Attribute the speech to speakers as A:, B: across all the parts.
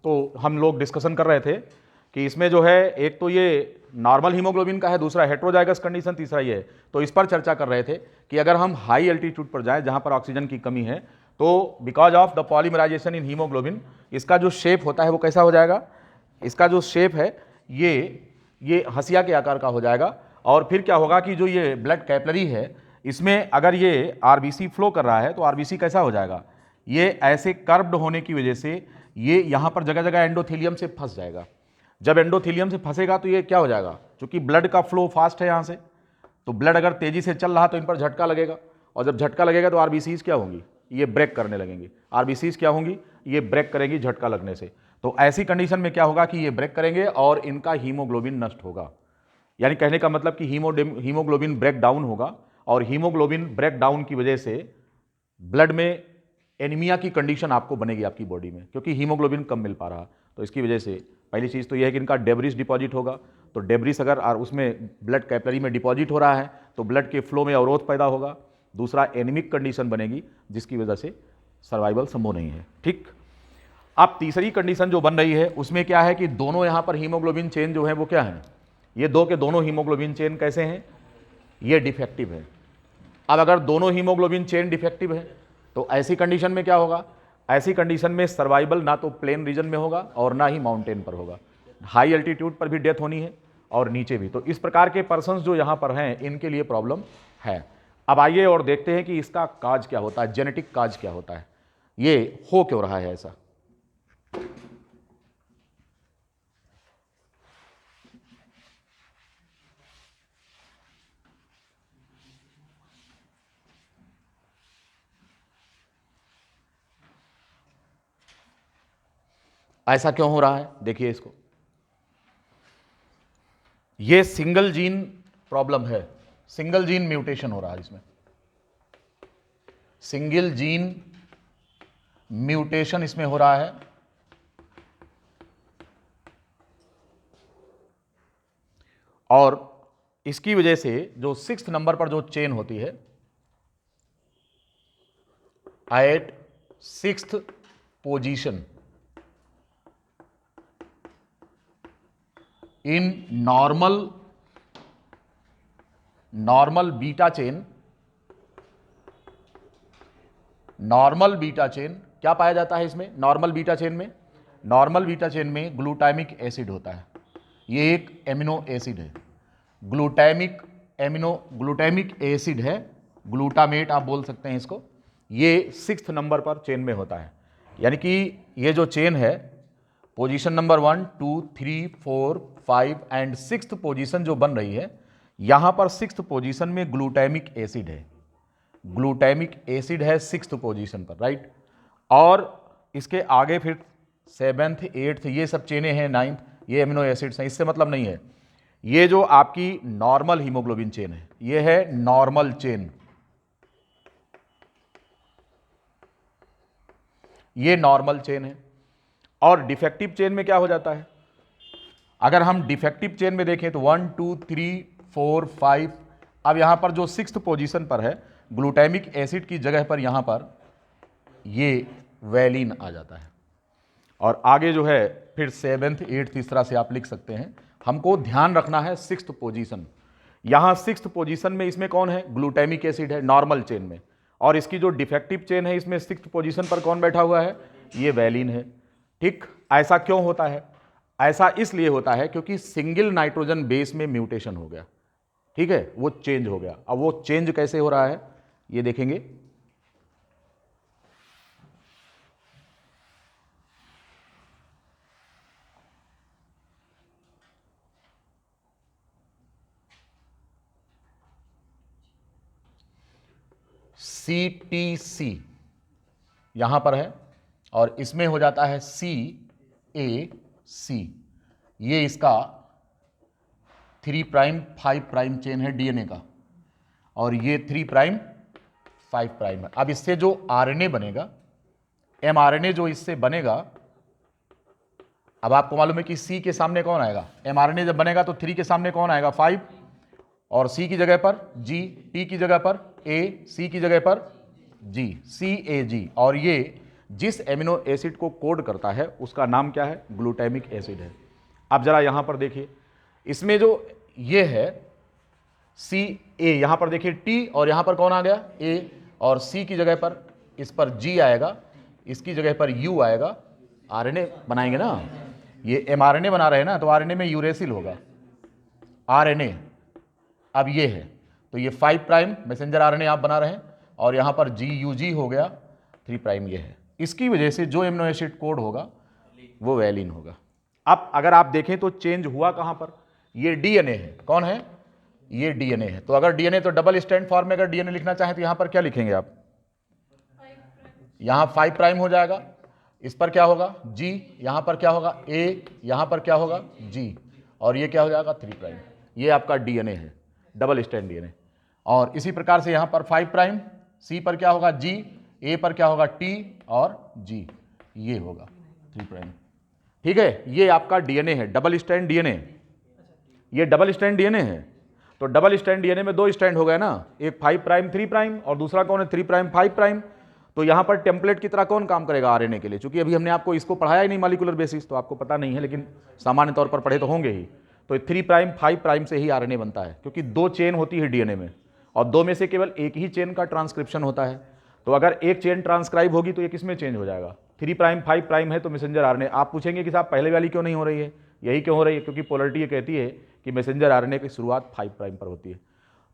A: तो हम लोग डिस्कशन कर रहे थे कि इसमें जो है एक तो ये नॉर्मल हीमोग्लोबिन का है, दूसरा हेट्रोजाइगस कंडीशन, तीसरा ये है। तो इस पर चर्चा कर रहे थे कि अगर हम हाई एल्टीट्यूड पर जाएं जहां पर ऑक्सीजन की कमी है, तो because of the polymerisation in haemoglobin इसका जो शेप होता है वो कैसा हो जाएगा, इसका जो शेप है ये हंसिया के आकार का हो जाएगा। और फिर क्या होगा कि जो ये ब्लड कैपलरी है इसमें अगर ये आरबीसी फ्लो कर रहा है तो आरबीसी कैसा हो जाएगा, ये ऐसे कर्व्ड होने की वजह से ये यहाँ पर जगह जगह एंडोथेलियम से फंस जाएगा। जब एंडोथेलियम से फंसेगा तो ये क्या हो जाएगा, क्योंकि ब्लड का फ्लो फास्ट है यहाँ से, तो ब्लड अगर तेजी से चल रहा तो इन पर झटका लगेगा, और जब झटका लगेगा तो आरबीसीज क्या होंगी, ये ब्रेक करने लगेंगी। आरबीसीज क्या होंगी, ये ब्रेक करेंगी झटका लगने से। तो ऐसी कंडीशन में क्या होगा कि ये ब्रेक करेंगे और इनका हीमोग्लोबिन नष्ट होगा। यानी कहने का मतलब कि हीमोग्लोबिन ब्रेक डाउन होगा, और हीमोग्लोबिन ब्रेक डाउन की वजह से ब्लड में एनीमिया की कंडीशन आपको बनेगी आपकी बॉडी में, क्योंकि हीमोग्लोबिन कम मिल पा रहा। तो इसकी वजह से पहली चीज़ तो यह है कि इनका डेब्रिस डिपॉजिट होगा। तो डेब्रिस अगर उसमें ब्लड कैपलरी में डिपॉजिट हो रहा है तो ब्लड के फ्लो में अवरोध पैदा होगा। दूसरा एनीमिक कंडीशन बनेगी जिसकी वजह से सर्वाइवल संभव नहीं है। ठीक, अब तीसरी कंडीशन जो बन रही है उसमें क्या है कि दोनों यहाँ पर हीमोग्लोबिन चेन जो है वो क्या है, ये दो के दोनों हीमोग्लोबिन चेन कैसे हैं, ये डिफेक्टिव है। अब अगर दोनों हीमोग्लोबिन चेन डिफेक्टिव है तो ऐसी कंडीशन में क्या होगा, ऐसी कंडीशन में सर्वाइवल ना तो प्लेन रीजन में होगा और ना ही माउंटेन पर होगा। हाई एल्टीट्यूड पर भी डेथ होनी है और नीचे भी। तो इस प्रकार के पर्सन्स जो यहाँ पर हैं इनके लिए प्रॉब्लम है। अब आइए और देखते हैं कि इसका काज क्या होता है, जेनेटिक काज क्या होता है, ये हो क्यों रहा है ऐसा। ऐसा क्यों हो रहा है, देखिए इसको, ये सिंगल जीन प्रॉब्लम है, सिंगल जीन म्यूटेशन हो रहा है इसमें, सिंगल जीन म्यूटेशन इसमें हो रहा है। और इसकी वजह से जो 6th नंबर पर जो चेन होती है, at 6th position in normal beta chain, normal beta chain क्या पाया जाता है इसमें, नॉर्मल बीटा चेन में ग्लूटामिक एसिड होता है। ये एक एमिनो एसिड है, ग्लूटामिक एसिड है, ग्लूटामेट आप बोल सकते हैं इसको। ये 6th नंबर पर चेन में होता है। यानी कि ये जो चेन है, position number 1, 2, 3, 4, 5 and 6th position जो बन रही है, यहां पर 6th पोजीशन में ग्लूटामिक एसिड है, ग्लूटामिक एसिड है 6th पोजीशन पर, राइट। और इसके आगे फिर 7th 8th ये सब चेनें हैं, 9th ये एमिनो एसिड्स हैं। इससे मतलब नहीं है, ये जो आपकी नॉर्मल हीमोग्लोबिन चेन है ये है नॉर्मल चेन, ये नॉर्मल चेन है। और डिफेक्टिव चेन में क्या हो जाता है, अगर हम डिफेक्टिव चेन में देखें तो 1, 2, 3, 4, 5, अब यहां पर जो 6th पोजीशन पर है ग्लूटामिक एसिड की जगह पर यहां पर ये वैलिन आ जाता है। और आगे जो है फिर 7th 8th इस तरह से आप लिख सकते हैं। हमको ध्यान रखना है 6th पोजीशन, यहां 6th पोजीशन में इसमें कौन है, ग्लूटामिक एसिड है नॉर्मल चेन में। और इसकी जो डिफेक्टिव चेन है इसमें 6th पोजीशन पर कौन बैठा हुआ है, ये वैलिन है। ठीक, ऐसा क्यों होता है, ऐसा इसलिए होता है क्योंकि सिंगल नाइट्रोजन बेस में म्यूटेशन हो गया। ठीक है, वो चेंज हो गया। अब वो चेंज कैसे हो रहा है ये देखेंगे। CTC यहां पर है और इसमें हो जाता है CAC, ये इसका 3 प्राइम 5 प्राइम चेन है डीएनए का, और ये 3 प्राइम 5 प्राइम है। अब इससे जो आरएनए बनेगा, एमआरएनए जो इससे बनेगा, अब आपको मालूम है कि सी के सामने कौन आएगा, एमआरएनए जब बनेगा तो 3 के सामने कौन आएगा, 5, और सी की जगह पर जी, टी की जगह पर ए, सी की जगह पर जी, CAG। और ये जिस एमिनो एसिड को कोड करता है उसका नाम क्या है? ग्लूटामिक एसिड है। अब जरा यहां पर देखिए, इसमें जो ये है सी ए, यहां पर देखिए टी और यहां पर कौन आ गया? ए, और सी की जगह पर इस पर जी आएगा, इसकी जगह पर यू आएगा। आरएनए बनाएंगे ना, ये एमआरएनए बना रहे हैं ना, तो आरएनए में यूरेसिल होगा, आरएनए। अब ये है, तो ये 5 प्राइम मैसेंजर आरएनए आप बना रहे हैं, और यहां पर जी हो गया 3 प्राइम, ये है। इसकी वजह से जो एमिनो एसिड कोड होगा वो वैलिन होगा। अब अगर आप देखें तो चेंज हुआ कहां पर? ये डीएनए है। कौन है? ये डीएनए है। तो अगर डीएनए, तो डबल स्टैंड फॉर्म में अगर डीएनए लिखना चाहें तो यहां पर क्या लिखेंगे आप? यहां 5 प्राइम हो जाएगा, इस पर क्या होगा? जी, यहां पर क्या होगा? ए, यहां पर क्या होगा? जी, और ये क्या हो जाएगा? 3 प्राइम। ये आपका डीएनए है, डबल स्टैंड डीएनए। और इसी प्रकार से यहां पर 5 प्राइम, सी पर क्या होगा? जी, ए पर क्या होगा? टी, और जी, ये होगा 3 प्राइम। ठीक है, ये आपका डीएनए है, डबल स्टैंड डीएनए। ये डबल स्टैंड डीएनए है, तो डबल स्टैंड डीएनए में 2 स्टैंड हो गए ना, एक 5 प्राइम 3 प्राइम और दूसरा कौन है? 3 प्राइम 5 प्राइम। तो यहां पर टेम्पलेट की तरह कौन काम करेगा? आरएनए के लिए। चूंकि अभी हमने आपको इसको पढ़ाया ही नहीं मॉलिक्यूलर बेसिस, तो आपको पता नहीं है, लेकिन सामान्य तौर पर पढ़े तो होंगे ही। तो 3 प्राइम 5 प्राइम से ही आरएनए बनता है, क्योंकि 2 चेन होती है डीएनए में, और 2 में से केवल एक ही चेन का ट्रांसक्रिप्शन होता है। तो अगर एक चेन ट्रांसक्राइब होगी तो ये किस में चेंज हो जाएगा? 3 प्राइम 5 प्राइम है तो मैसेंजर आरएनए। आप पूछेंगे कि साहब पहले वाली क्यों नहीं हो रही है? यही क्यों हो रही है? क्योंकि पोलरिटी ये कहती है कि मैसेंजर आरएनए की शुरुआत 5 प्राइम पर होती है।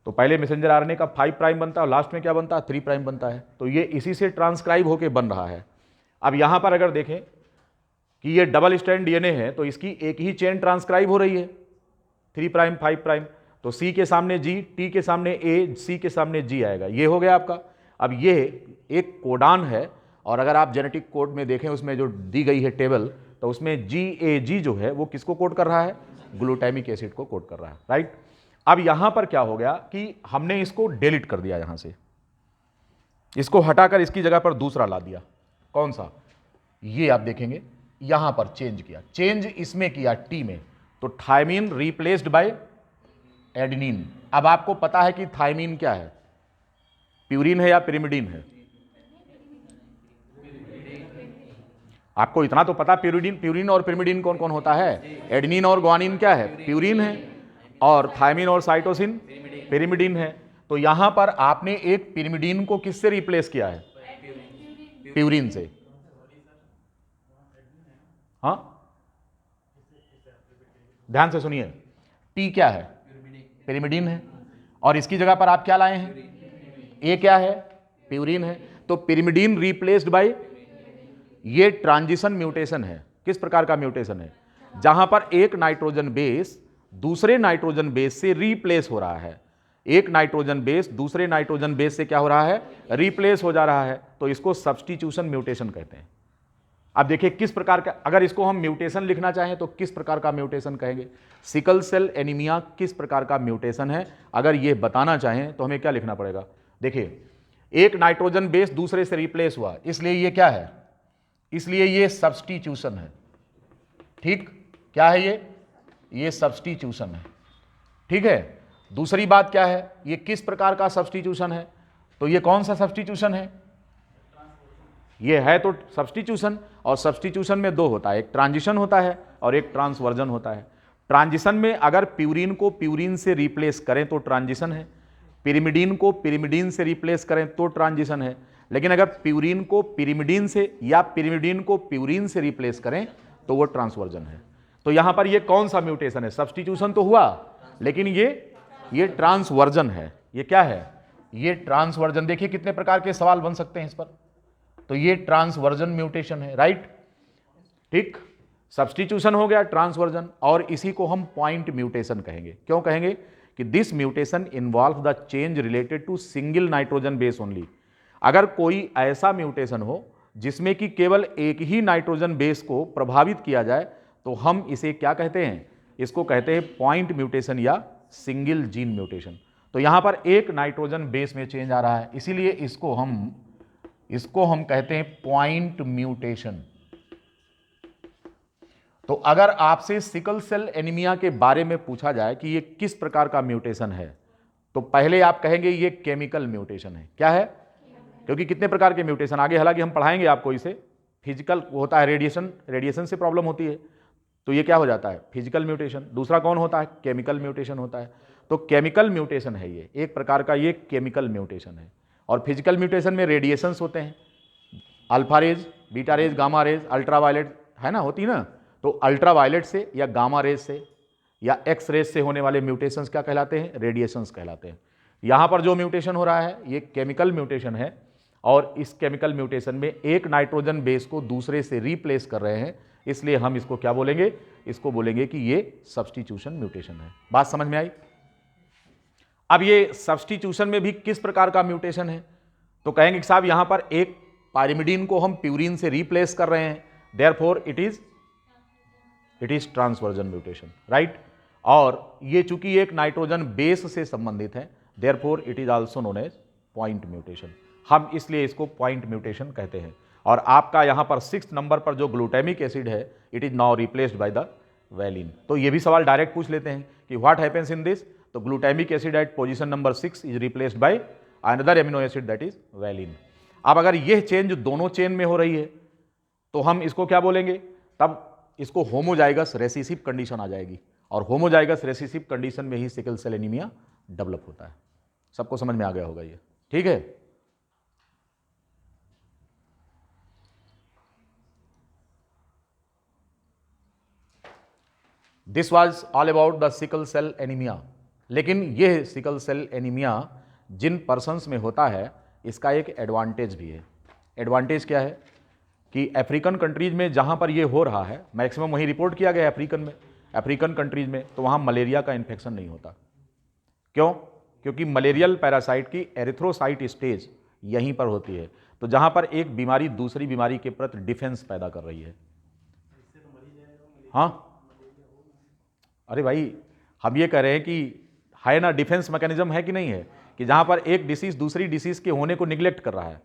A: तो पहले मैसेंजर आरएनए का 5 प्राइम बनता है और लास्ट में क्या बनता है? 3 प्राइम बनता है। तो ये इसी से ट्रांसक्राइब होकर बन रहा है। अब यहां पर अगर देखें कि ये डबल स्टैंड डीएनए है, तो इसकी एक ही चेन ट्रांसक्राइब हो रही है, 3 प्राइम 5 प्राइम। तो सी के सामने जी, टी के सामने ए, सी के सामने जी आएगा। ये हो गया आपका। अब ये एक कोडान है, और अगर आप जेनेटिक कोड में देखें उसमें जो दी गई है टेबल, तो उसमें जी जो है वो किसको कोड कर रहा है? ग्लूटामिक एसिड को कोड कर रहा है, राइट। अब यहां पर क्या हो गया कि हमने इसको डिलीट कर दिया, यहां से इसको हटाकर इसकी जगह पर दूसरा ला दिया। कौन सा? ये आप देखेंगे यहां पर चेंज किया, चेंज इसमें किया टी में, तो थायमीन रिप्लेस्ड बाय एडेनिन। अब आपको पता है कि थायमीन क्या है? प्यूरिन है या पिरिमिडीन है? आपको इतना तो पता, प्यूरिन और पिरिमिडीन कौन कौन होता है? एडेनिन और ग्वानिन क्या है? प्यूरिन है, और थायमीन और साइटोसिन पिरिमिडीन है। तो यहां पर आपने एक पिरिमिडीन को किससे रिप्लेस किया है? प्यूरिन से। हाँ, ध्यान से सुनिए, टी क्या है? पिरिमिडीन है, और इसकी जगह पर आप क्या लाए हैं? ए क्या है? प्यूरिन है। तो पिरिमिडीन रिप्लेस्ड बाय, ये ट्रांजिशन म्यूटेशन है। किस प्रकार का म्यूटेशन है? जहां पर एक नाइट्रोजन बेस दूसरे नाइट्रोजन बेस से रिप्लेस हो रहा है। एक नाइट्रोजन बेस दूसरे नाइट्रोजन बेस से क्या हो रहा है? रिप्लेस हो जा रहा है। तो इसको सब्स्टिट्यूशन म्यूटेशन कहते हैं। अब देखिए किस प्रकार का, अगर इसको हम म्यूटेशन लिखना चाहें तो किस प्रकार का म्यूटेशन कहेंगे? सिकल सेल एनीमिया किस प्रकार का म्यूटेशन है, अगर ये बताना चाहें तो हमें क्या लिखना पड़ेगा? देखिए, एक नाइट्रोजन बेस दूसरे से रिप्लेस हुआ, इसलिए ये क्या है? इसलिए ये सब्स्टिट्यूशन है। ठीक, क्या है ये? ये सब्स्टिट्यूशन है। ठीक है। दूसरी बात क्या है? ये किस प्रकार का सब्स्टिट्यूशन है? तो ये कौन सा सब्स्टिट्यूशन है? ये है तो सब्स्टिट्यूशन, और सब्स्टिट्यूशन में 2 होता है, एक ट्रांजिशन होता है और एक ट्रांसवर्जन होता है। ट्रांजिशन में अगर प्यूरिन को प्यूरिन से रिप्लेस करें तो ट्रांजिशन है, पिरिमिडीन को पिरिमिडीन से रिप्लेस करें तो ट्रांजिशन है। लेकिन अगर प्यूरिन को पिरिमिडीन से या पिरिमिडीन को प्यूरिन से रिप्लेस करें तो वो ट्रांसवर्जन है। तो यहां पर ये कौन सा म्यूटेशन है? सब्स्टिट्यूशन तो हुआ, लेकिन ये ट्रांसवर्जन है। ये क्या है? ये ट्रांसवर्जन। देखिए कितने प्रकार के सवाल बन सकते हैं इस पर। तो ये ट्रांसवर्जन म्यूटेशन है, राइट। ठीक, सब्स्टिट्यूशन हो गया, ट्रांसवर्जन, और इसी को हम पॉइंट म्यूटेशन कहेंगे। क्यों कहेंगे? कि this mutation involve the change related to single nitrogen base only. अगर कोई ऐसा म्यूटेशन हो जिसमें कि केवल एक ही नाइट्रोजन बेस को प्रभावित किया जाए तो हम इसे क्या कहते हैं? इसको कहते हैं पॉइंट म्यूटेशन या सिंगल जीन म्यूटेशन। तो यहां पर एक नाइट्रोजन बेस में चेंज आ रहा है, इसीलिए इसको हम कहते हैं पॉइंट म्यूटेशन। तो अगर आपसे सिकल सेल एनीमिया के बारे में पूछा जाए कि ये किस प्रकार का म्यूटेशन है, तो पहले आप कहेंगे ये केमिकल म्यूटेशन है। क्या है? क्योंकि कितने प्रकार के म्यूटेशन आगे हालांकि हम पढ़ाएंगे आपको इसे, फिजिकल होता है रेडिएशन, रेडिएशन से प्रॉब्लम होती है, तो ये क्या हो जाता है, फिजिकल म्यूटेशन। दूसरा कौन होता है, केमिकल म्यूटेशन होता है। तो केमिकल म्यूटेशन है ये, एक प्रकार का ये केमिकल म्यूटेशन है। और फिजिकल म्यूटेशन में रेडिएशंस होते हैं, alpha rays, beta rays, gamma rays, ultraviolet, है ना, होती ना। तो अल्ट्रावायलेट से या गामा रेज से या एक्स रेज से होने वाले म्यूटेशंस क्या कहलाते हैं, रेडिएशंस कहलाते हैं। यहाँ पर जो म्यूटेशन हो रहा है ये केमिकल म्यूटेशन है, और इस केमिकल म्यूटेशन में एक नाइट्रोजन बेस को दूसरे से रिप्लेस कर रहे हैं, इसलिए हम इसको क्या बोलेंगे, इसको बोलेंगे कि ये सब्स्टिट्यूशन म्यूटेशन है। बात समझ में आई। अब ये सब्स्टिट्यूशन में भी किस प्रकार का म्यूटेशन है, तो कहेंगे कि साहब यहां पर एक पायरिमिडीन को हम प्यूरिन से रिप्लेस कर रहे हैं, therefore it is transversion mutation, right. और ये चूंकि एक नाइट्रोजन बेस से संबंधित है, therefore it is also known as point mutation. हम इसलिए इसको पॉइंट म्यूटेशन कहते हैं। और आपका यहां पर 6 नंबर पर जो ग्लूटामिक एसिड है, it is now replaced by the valine. तो ये भी सवाल डायरेक्ट पूछ लेते हैं कि व्हाट हैपेंस इन दिस, तो glutamic acid at position number 6 is replaced by another amino acid that is valine. अब अगर यह चेंज दोनों चेन में हो रही है तो हम इसको क्या बोलेंगे, तब इसको होमोजाइगस रेसिसिव कंडीशन आ जाएगी, और होमोजाइगस रेसिसिव कंडीशन में ही सिकल सेल एनीमिया डेवलप होता है। सबको समझ में आ गया होगा ये, ठीक है। This was all about the sickle cell anaemia. लेकिन यह सिकल सेल एनीमिया जिन पर्सन्स में होता है, इसका एक एडवांटेज भी है। एडवांटेज क्या है कि अफ्रीकन कंट्रीज में जहां पर यह हो रहा है, मैक्सिमम वहीं रिपोर्ट किया गया अफ्रीकन कंट्रीज में, तो वहां मलेरिया का इन्फेक्शन नहीं होता। क्यों? क्योंकि मलेरियल पैरासाइट की एरिथ्रोसाइट स्टेज यहीं पर होती है। तो जहां पर एक बीमारी दूसरी बीमारी के प्रति डिफेंस पैदा कर रही है। हाँ, अरे भाई, हम ये कह रहे हैं कि है ना, डिफेंस मैकेनिज्म है कि नहीं है, कि जहां पर एक डिसीज दूसरी डिसीज के होने को निग्लेक्ट कर रहा है,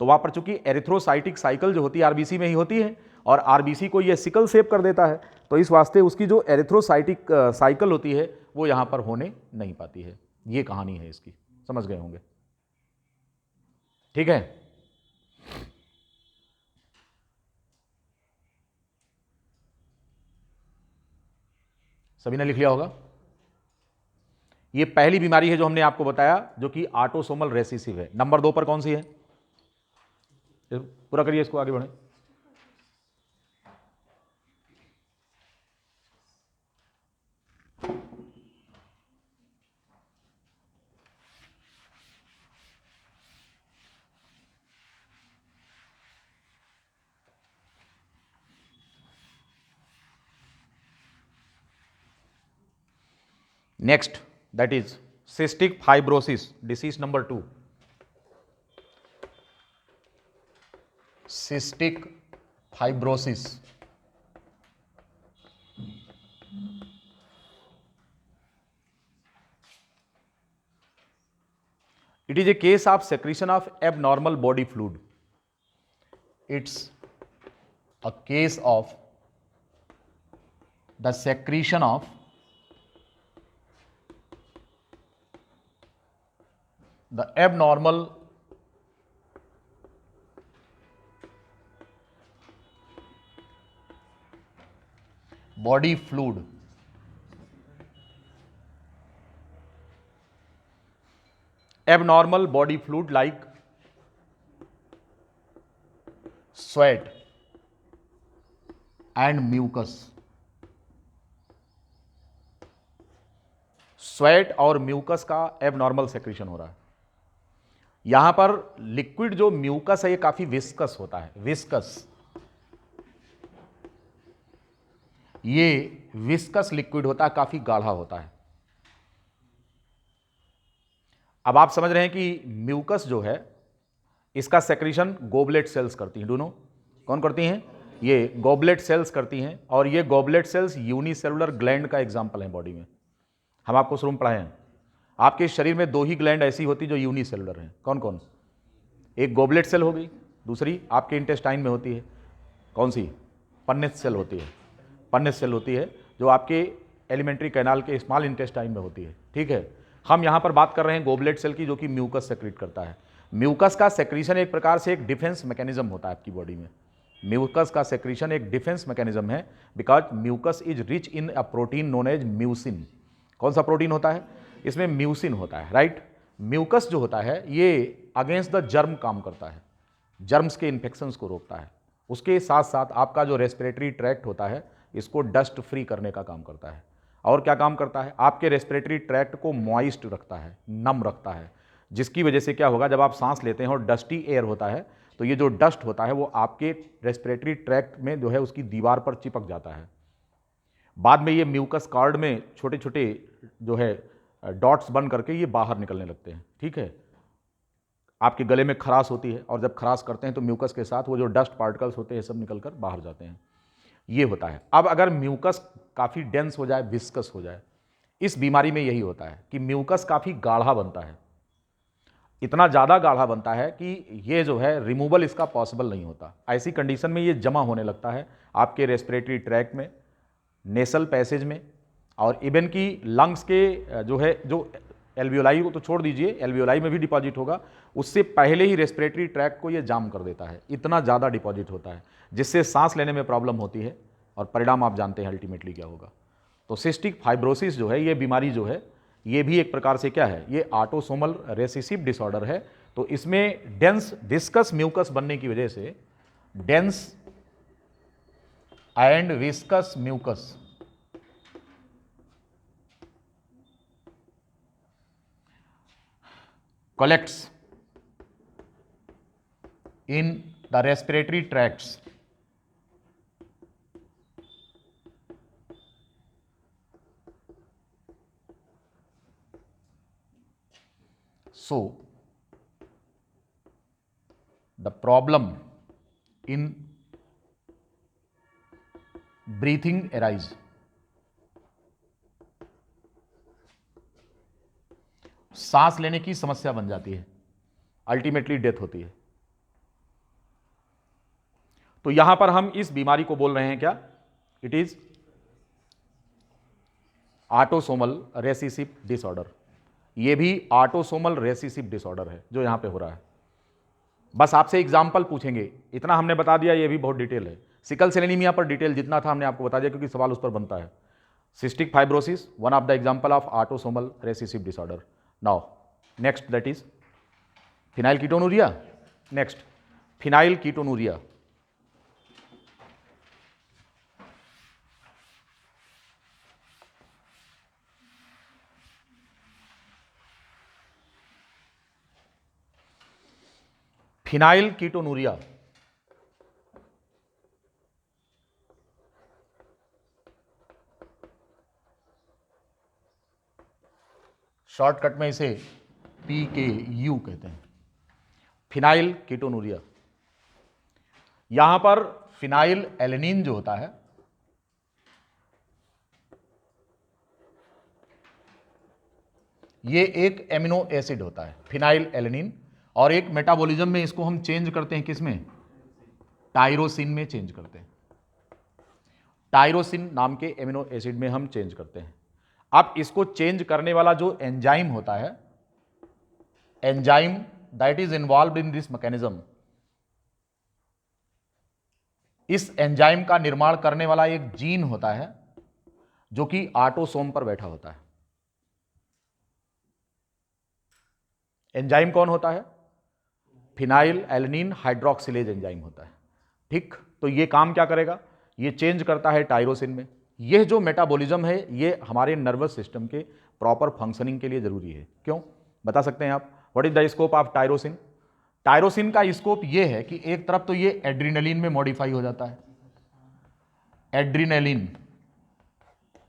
A: तो वहां पर चूंकि एरिथ्रोसाइटिक साइकिल जो होती है आरबीसी में ही होती है, और आरबीसी को ये सिकल सेप कर देता है, तो इस वास्ते उसकी जो एरिथ्रोसाइटिक साइकिल होती है वो यहां पर होने नहीं पाती है। ये कहानी है इसकी, समझ गए होंगे, ठीक है। सभी ने लिख लिया होगा। ये पहली बीमारी है जो हमने आपको बताया, जो कि ऑटोसोमल रेसिसिव है। नंबर 2 पर कौन सी है, पूरा करिए इसको, आगे बढ़े। Next, that is cystic fibrosis, disease number 2। Cystic fibrosis, it is a case of secretion of abnormal body fluid. It's a case of the secretion of the abnormal body fluid abnormal body fluid like sweat and mucus। Sweat और mucus का abnormal secretion हो रहा है। यहां पर liquid जो mucus है ये काफी विस्कस होता है, विस्कस, ये विस्कस लिक्विड होता है, काफी गाढ़ा होता है। अब आप समझ रहे हैं कि म्यूकस जो है इसका सेक्रेशन गोबलेट सेल्स करती हैं। दोनों कौन करती हैं? ये गोबलेट सेल्स करती हैं, और ये गोबलेट सेल्स यूनिसेलुलर ग्लैंड का एग्जांपल है बॉडी में। हम आपको शुरू में पढ़ाए हैं, आपके शरीर में 2 ही ग्लैंड ऐसी होती जो यूनिसेलुलर हैं। कौन कौन? एक गोबलेट सेल हो गई, दूसरी आपके इंटेस्टाइन में होती है, कौन सी? पन्नेस सेल होती है। पन्नेस सेल होती है जो आपके एलिमेंट्री कैनाल के स्मॉल इंटेस्टाइन में होती है, ठीक है। हम यहाँ पर बात कर रहे हैं गोबलेट सेल की, जो कि म्यूकस सेक्रेट करता है। म्यूकस का सेक्रीशन एक प्रकार से एक डिफेंस मैकेनिज्म होता है आपकी बॉडी में, म्यूकस का सेक्रीशन एक डिफेंस मैकेनिज्म है, because mucus is rich in a protein known as mucin. कौन सा प्रोटीन होता है? इसमें म्यूसिन होता है, राइट। म्यूकस जो होता है ये अगेंस्ट द जर्म काम करता है, जर्म्स के इन्फेक्शंस को रोकता है। उसके साथ साथ आपका जो रेस्पिरेटरी ट्रैक्ट होता है इसको डस्ट फ्री करने का काम करता है। और क्या काम करता है? आपके रेस्पिरेटरी ट्रैक्ट को मॉइस्ट रखता है, नम रखता है, जिसकी वजह से क्या होगा, जब आप सांस लेते हैं और डस्टी एयर होता है तो ये जो डस्ट होता है वो आपके रेस्पिरेटरी ट्रैक्ट में जो है उसकी दीवार पर चिपक जाता है। बाद में ये म्यूकस कार्ड में छोटे छोटे जो है डॉट्स बन करके ये बाहर निकलने लगते हैं, ठीक है। आपके गले में खराश होती है और जब खराश करते हैं तो म्यूकस के साथ वो जो डस्ट पार्टिकल्स होते हैं सब निकलकर बाहर जाते हैं, ये होता है। अब अगर म्यूकस काफ़ी डेंस हो जाए, विस्कस हो जाए, इस बीमारी में यही होता है कि म्यूकस काफ़ी गाढ़ा बनता है, इतना ज़्यादा गाढ़ा बनता है कि ये जो है रिमूवल इसका पॉसिबल नहीं होता। ऐसी कंडीशन में ये जमा होने लगता है आपके रेस्पिरेटरी ट्रैक्ट में, नेसल पैसेज में, और इवन की लंग्स के जो है, जो एल्वियोलाई को तो छोड़ दीजिए, एल्वियोलाई में भी डिपॉजिट होगा, उससे पहले ही रेस्पिरेटरी ट्रैक्ट को ये जाम कर देता है। इतना ज़्यादा डिपॉजिट होता है जिससे सांस लेने में प्रॉब्लम होती है और परिणाम आप जानते हैं अल्टीमेटली क्या होगा। तो सिस्टिक फाइब्रोसिस जो है, ये बीमारी जो है, ये भी एक प्रकार से क्या है, ये ऑटोसोमल रेसेसिव डिसऑर्डर है। तो इसमें डेंस विस्कस म्यूकस बनने की वजह से dense and viscous mucus collects in the respiratory tracts. So the problem in breathing arise. सांस लेने की समस्या बन जाती है, अल्टीमेटली डेथ होती है। तो यहां पर हम इस बीमारी को बोल रहे हैं क्या? It is autosomal recessive disorder. ये भी ऑटोसोमल रेसेसिव डिसऑर्डर है जो यहां पे हो रहा है। बस आपसे एग्जाम्पल पूछेंगे, इतना हमने बता दिया, ये भी बहुत डिटेल है। सिकल सेल एनीमिया पर डिटेल जितना था हमने आपको बता दिया, क्योंकि सवाल उस पर बनता है। Cystic fibrosis, one of the example of autosomal recessive disorder. Now, next, that is phenylketonuria. Next, phenylketonuria. phenylketonuria shortcut में इसे PKU कहते हैं, फिनाइल कीटोनूरिया। यहां पर फिनाइल एलेनिन जो होता है, ये एक एमिनो एसिड होता है, फिनाइल एलेनिन, और एक मेटाबॉलिज्म में इसको हम चेंज करते हैं, किसमें? टायरोसिन में चेंज करते हैं। टायरोसिन नाम के एमिनो एसिड में हम चेंज करते हैं। अब इसको चेंज करने वाला जो एंजाइम होता है, enzyme that is involved in this mechanism, इस एंजाइम का निर्माण करने वाला एक जीन होता है जो कि ऑटोसोम पर बैठा होता है। एंजाइम कौन होता है? फिनाइल एलेनिन हाइड्रोक्सिलेज एंजाइम होता है, ठीक। तो ये काम क्या करेगा? ये चेंज करता है टायरोसिन में। यह जो मेटाबॉलिज्म है ये हमारे नर्वस सिस्टम के प्रॉपर फंक्शनिंग के लिए जरूरी है। क्यों? बता सकते हैं आप? What is the scope of tyrosine? Tyrosine का स्कोप ये है कि एक तरफ तो ये एड्रीनलिन में मॉडिफाई हो जाता है। एड्रीनलिन,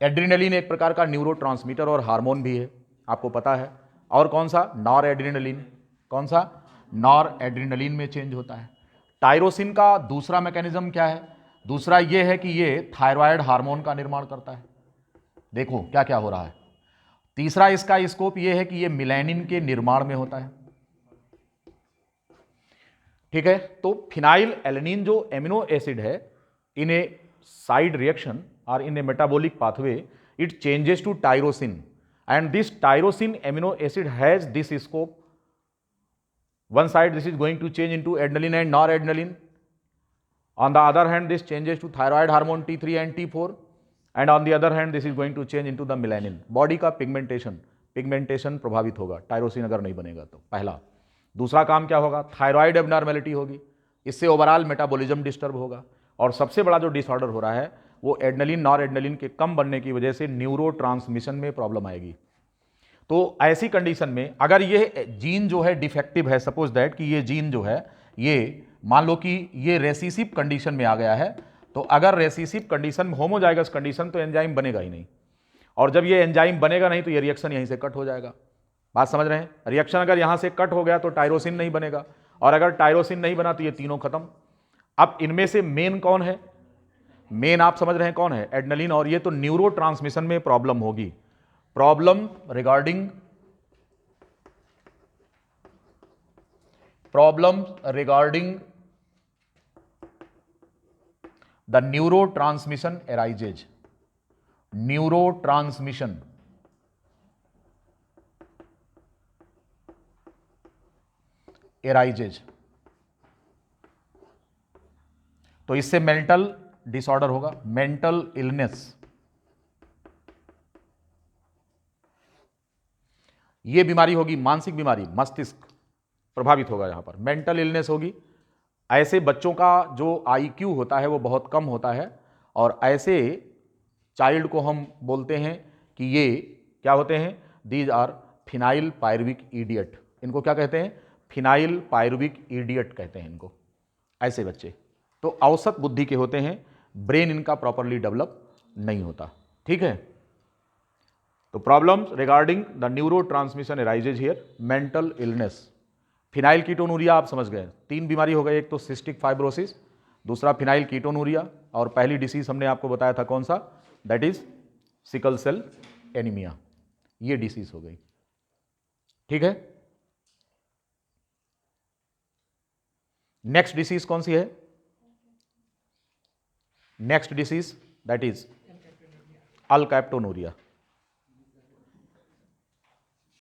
A: एड्रीनलिन एक प्रकार का न्यूरोट्रांसमीटर और हार्मोन भी है, आपको पता है। और कौन सा? Nor adrenaline. कौन सा? नॉर एड्रीनलिन में चेंज होता है। टायरोसिन का दूसरा मैकेनिज्म क्या है? दूसरा ये है कि ये थायराइड हार्मोन का निर्माण करता है। देखो क्या क्या हो रहा है। तीसरा इसका स्कोप ये है कि ये मिलेनिन के निर्माण में होता है, ठीक है। तो फिनाइल एलेनिन जो एमिनो एसिड है, इन ए साइड रिएक्शन और in a metabolic pathway it changes to tyrosine, and this tyrosine amino acid has this scope. One side this is going to change into adrenaline and noradrenaline, On the other hand, this changes to thyroid hormone T3 and T4, and on the other hand, this is going to change into the melanin. Body का pigmentation प्रभावित होगा, tyrosine अगर नहीं बनेगा तो, पहला। दूसरा काम क्या होगा, थायराइड एबनॉर्मेलिटी होगी, इससे ओवरऑल मेटाबॉलिज्म डिस्टर्ब होगा, और सबसे बड़ा जो डिसऑर्डर हो रहा है वो एड्रेनलिन नॉर एड्रेनलिन के कम बनने की वजह से न्यूरोट्रांसमिशन में प्रॉब्लम आएगी। तो ऐसी कंडीशन में अगर ये जीन जो है डिफेक्टिव है, सपोज दैट कि ये जीन जो है ये मान लो कि ये रेसिसिव कंडीशन में आ गया है, तो अगर रेसिसिव कंडीशन, होमोजाइगस कंडीशन, तो एंजाइम बनेगा ही नहीं, और जब ये एंजाइम बनेगा नहीं तो ये रिएक्शन यहीं से कट हो जाएगा। बात समझ रहे हैं? रिएक्शन अगर यहां से कट हो गया तो टायरोसिन नहीं बनेगा, और अगर टायरोसिन नहीं बना तो ये तीनों खत्म। अब इनमें से मेन कौन है? मेन आप समझ रहे हैं कौन है? एड्रेनलिन। और ये तो न्यूरोट्रांसमिशन में प्रॉब्लम होगी, problem regarding the neurotransmission arises, neurotransmission arises, तो इससे मेंटल डिसऑर्डर होगा, मेंटल इलनेस। ये बीमारी होगी मानसिक बीमारी, मस्तिष्क प्रभावित होगा, यहां पर मेंटल इलनेस होगी। ऐसे बच्चों का जो IQ होता है वो बहुत कम होता है, और ऐसे चाइल्ड को हम बोलते हैं कि ये क्या होते हैं? These are phenyl pyruvic idiot. इनको क्या कहते हैं? फिनाइल पायरुविक इडियट कहते हैं इनको, ऐसे बच्चे। तो औसत बुद्धि के होते हैं, ब्रेन इनका प्रॉपरली डेवलप नहीं होता। ठीक है, तो problems regarding the neuro transmission arises here, mental illness. Phenyl ketonuria आप समझ गए, तीन बीमारी हो गई, एक तो सिस्टिक फाइब्रोसिस, दूसरा फिनाइल कीटोनूरिया, और पहली डिसीज हमने आपको बताया था कौन सा? That is sickle cell anaemia. ये डिसीज हो गई। ठीक है, नेक्स्ट डिसीज कौन सी है? Next disease that is अल्कैप्टोनूरिया।